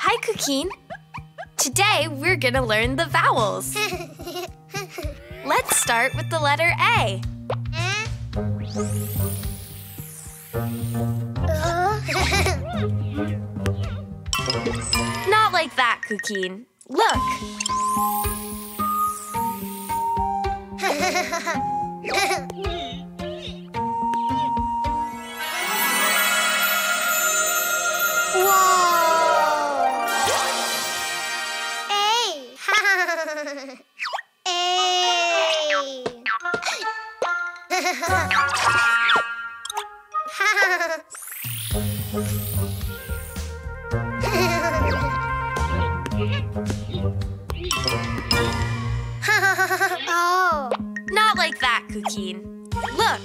Hi, Cuquin. Today, we're gonna learn the vowels. Let's start with the letter A. Not like that, Cuquin. Look. Not like that, Cuquin. Look.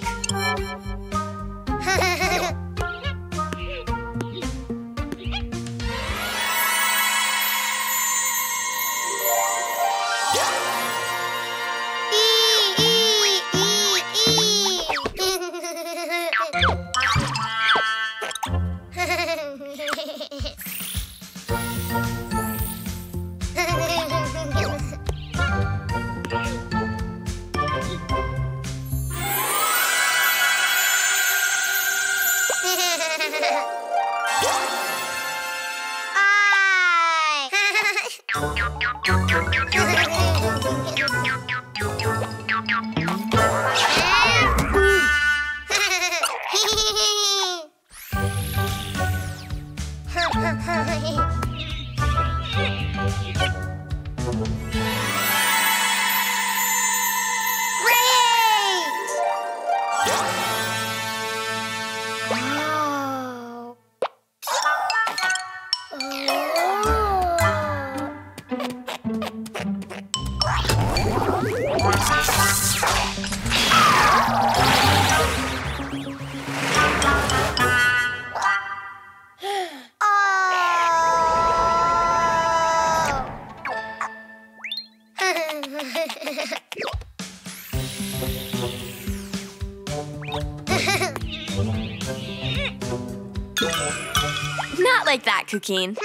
Not like that, Cuquin.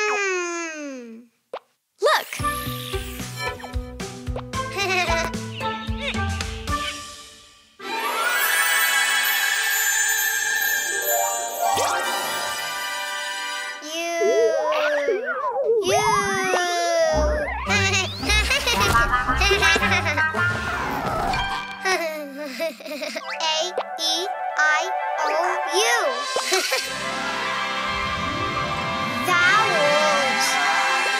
Look. Vowels!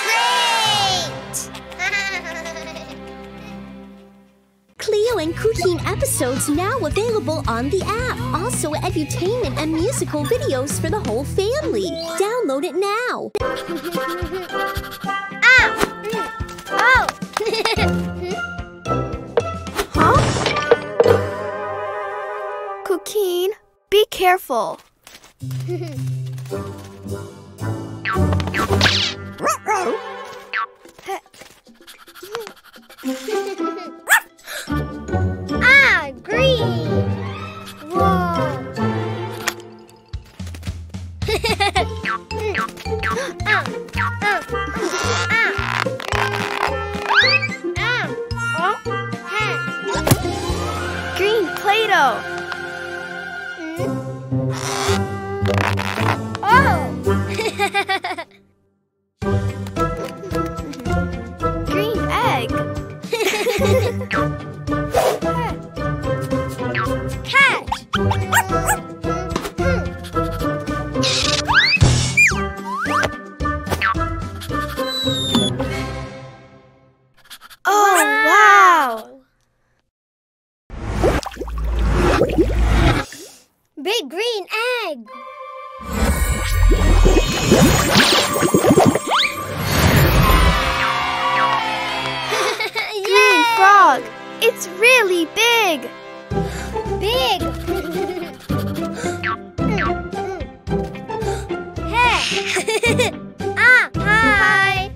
Great! Cleo and Cuquin episodes now available on the app. Also edutainment and musical videos for the whole family. Download it now. Oh! Huh? Cuquin, be careful. Green! Whoa! Green Play-Doh. Green egg. Catch! Oh, wow! green egg. Green frog. It's really big. Big. Hey. Hi.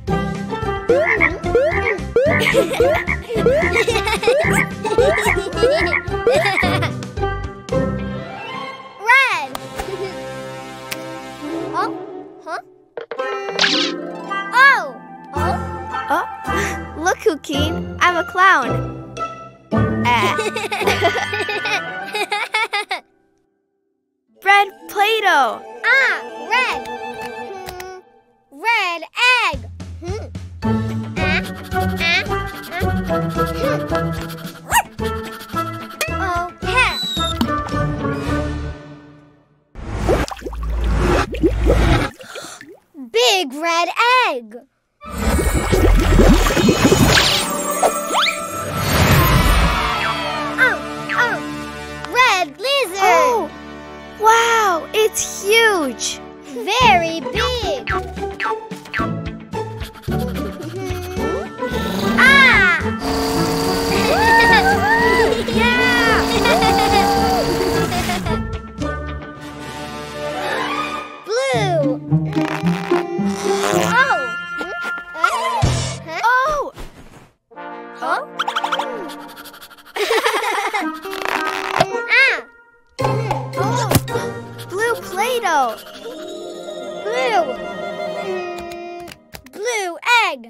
Red. Oh. Huh? Oh. Oh. Oh, look, Cuquin. I'm a clown. Red Play-Doh. Red. Red egg. Oh, heck. Big red egg. Red lizard. Oh, wow, it's huge. Very big. Blue. Oh, blue Play-Doh. Blue. Blue egg.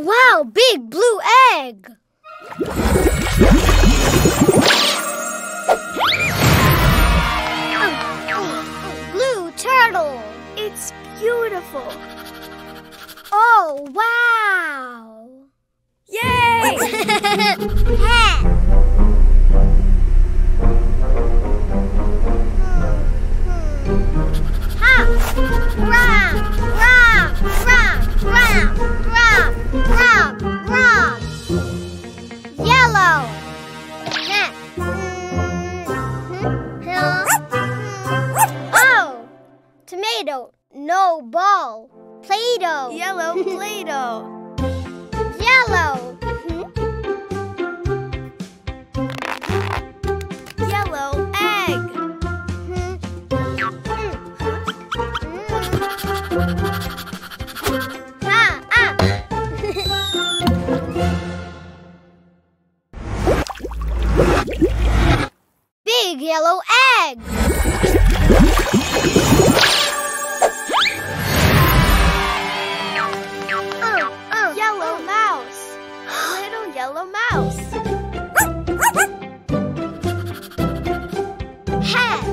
Wow, big blue egg. Blue turtle. It's beautiful. Oh, wow. Yay! Yellow. Oh, tomato, no ball. Play-Doh. Yellow Play-Doh. Yellow. Yellow egg. Big yellow egg. Yellow mouse. Little yellow mouse. Hat.